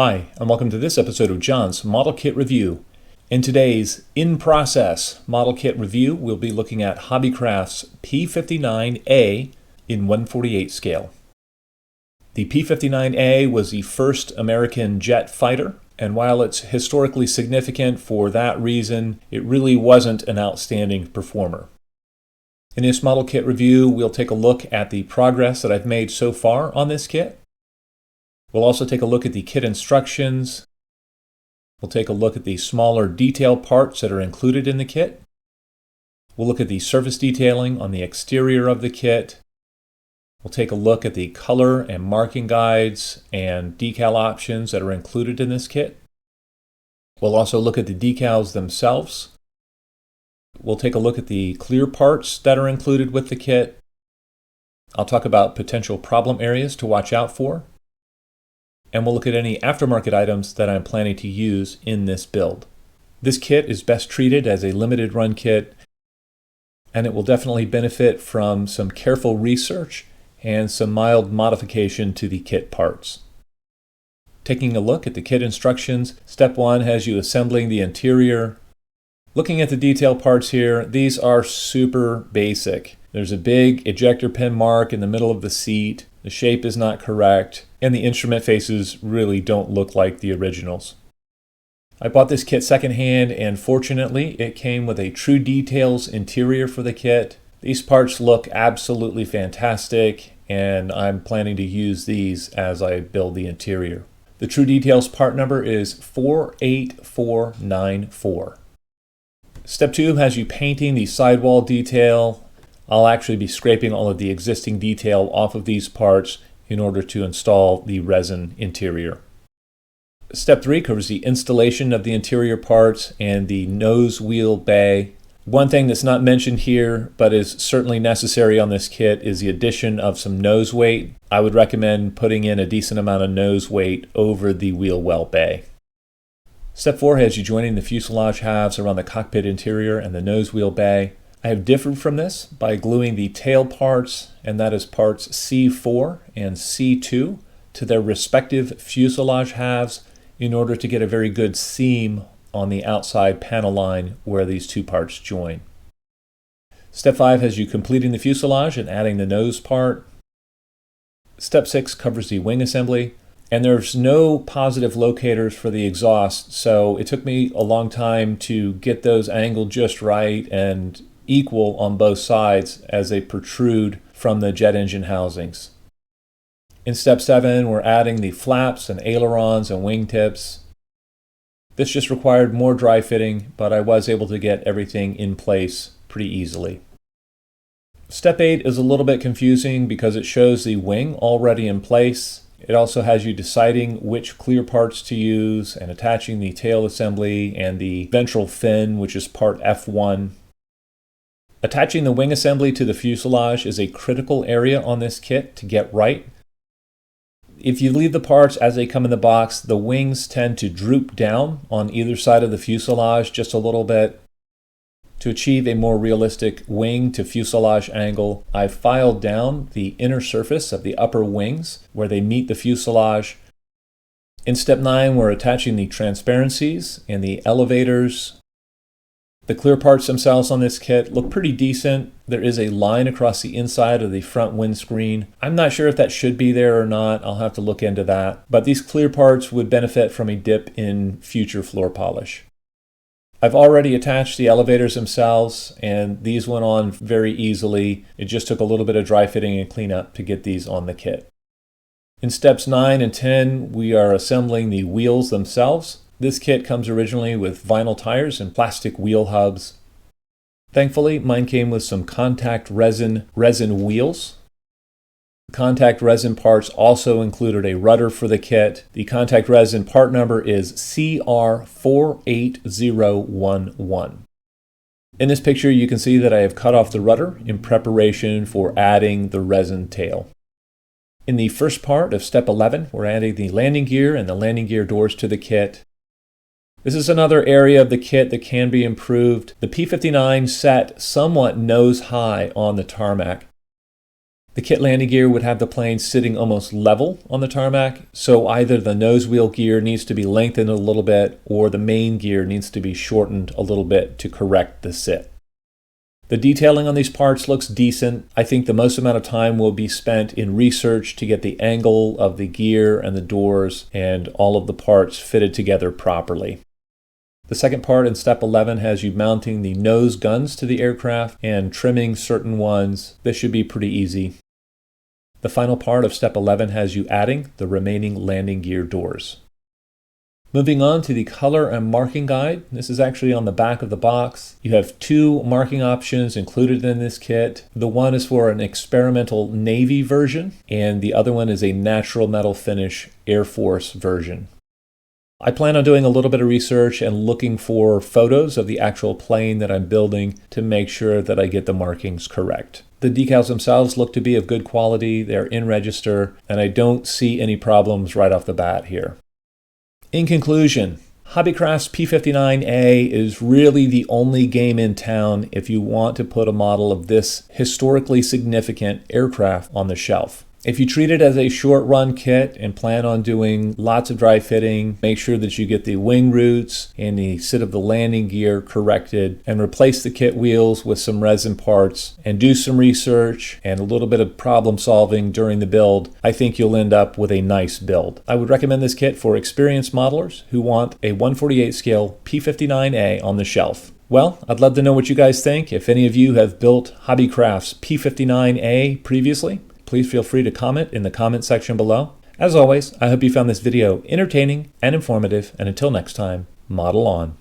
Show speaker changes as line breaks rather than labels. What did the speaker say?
Hi, and welcome to this episode of John's Model Kit Review. In today's in-process model kit review, we'll be looking at HobbyCraft's P-59A in 1/48 scale. The P-59A was the first American jet fighter, and while it's historically significant for that reason, it really wasn't an outstanding performer. In this model kit review, we'll take a look at the progress that I've made so far on this kit. We'll also take a look at the kit instructions. We'll take a look at the smaller detail parts that are included in the kit. We'll look at the surface detailing on the exterior of the kit. We'll take a look at the color and marking guides and decal options that are included in this kit. We'll also look at the decals themselves. We'll take a look at the clear parts that are included with the kit. I'll talk about potential problem areas to watch out for. And we'll look at any aftermarket items that I'm planning to use in this build. This kit is best treated as a limited run kit, and it will definitely benefit from some careful research and some mild modification to the kit parts. Taking a look at the kit instructions, step 1 has you assembling the interior. Looking at the detail parts here, these are super basic. There's a big ejector pin mark in the middle of the seat. The shape is not correct, and the instrument faces really don't look like the originals. I bought this kit secondhand, and fortunately it came with a True Details interior for the kit. These parts look absolutely fantastic, and I'm planning to use these as I build the interior. The True Details part number is 48494. Step 2 has you painting the sidewall detail. I'll actually be scraping all of the existing detail off of these parts in order to install the resin interior. Step 3 covers the installation of the interior parts and the nose wheel bay. One thing that's not mentioned here, but is certainly necessary on this kit, is the addition of some nose weight. I would recommend putting in a decent amount of nose weight over the wheel well bay. Step 4 has you joining the fuselage halves around the cockpit interior and the nose wheel bay. I have differed from this by gluing the tail parts, and that is parts C4 and C2, to their respective fuselage halves in order to get a very good seam on the outside panel line where these two parts join. Step 5 has you completing the fuselage and adding the nose part. Step 6 covers the wing assembly, and there's no positive locators for the exhaust, so it took me a long time to get those angled just right and equal on both sides as they protrude from the jet engine housings. In step 7, we're adding the flaps and ailerons and wingtips. This just required more dry fitting, but I was able to get everything in place pretty easily. Step 8 is a little bit confusing because it shows the wing already in place. It also has you deciding which clear parts to use and attaching the tail assembly and the ventral fin, which is part F1. Attaching the wing assembly to the fuselage is a critical area on this kit to get right. If you leave the parts as they come in the box, the wings tend to droop down on either side of the fuselage just a little bit. To achieve a more realistic wing to fuselage angle, I've filed down the inner surface of the upper wings where they meet the fuselage. In step 9, we're attaching the transparencies and the elevators. The clear parts themselves on this kit look pretty decent. There is a line across the inside of the front windscreen. I'm not sure if that should be there or not. I'll have to look into that. But these clear parts would benefit from a dip in future floor polish. I've already attached the elevators themselves, and these went on very easily. It just took a little bit of dry fitting and cleanup to get these on the kit. In steps 9 and 10, we are assembling the wheels themselves. This kit comes originally with vinyl tires and plastic wheel hubs. Thankfully, mine came with some contact resin wheels. The contact resin parts also included a rudder for the kit. The contact resin part number is CR48011. In this picture, you can see that I have cut off the rudder in preparation for adding the resin tail. In the first part of step 11, we're adding the landing gear and the landing gear doors to the kit. This is another area of the kit that can be improved. The P-59 sat somewhat nose high on the tarmac. The kit landing gear would have the plane sitting almost level on the tarmac, so either the nose wheel gear needs to be lengthened a little bit or the main gear needs to be shortened a little bit to correct the sit. The detailing on these parts looks decent. I think the most amount of time will be spent in research to get the angle of the gear and the doors and all of the parts fitted together properly. The second part in step 11 has you mounting the nose guns to the aircraft and trimming certain ones. This should be pretty easy. The final part of step 11 has you adding the remaining landing gear doors. Moving on to the color and marking guide. This is actually on the back of the box. You have two marking options included in this kit. The one is for an experimental Navy version, and the other one is a natural metal finish Air Force version. I plan on doing a little bit of research and looking for photos of the actual plane that I'm building to make sure that I get the markings correct. The decals themselves look to be of good quality, they're in register, and I don't see any problems right off the bat here. In conclusion, HobbyCraft's P-59A is really the only game in town if you want to put a model of this historically significant aircraft on the shelf. If you treat it as a short-run kit and plan on doing lots of dry fitting, make sure that you get the wing roots and the sit of the landing gear corrected and replace the kit wheels with some resin parts and do some research and a little bit of problem solving during the build, I think you'll end up with a nice build. I would recommend this kit for experienced modelers who want a 1/48 scale P-59A on the shelf. Well, I'd love to know what you guys think. If any of you have built HobbyCraft's P-59A previously, please feel free to comment in the comment section below. As always, I hope you found this video entertaining and informative, and until next time, model on.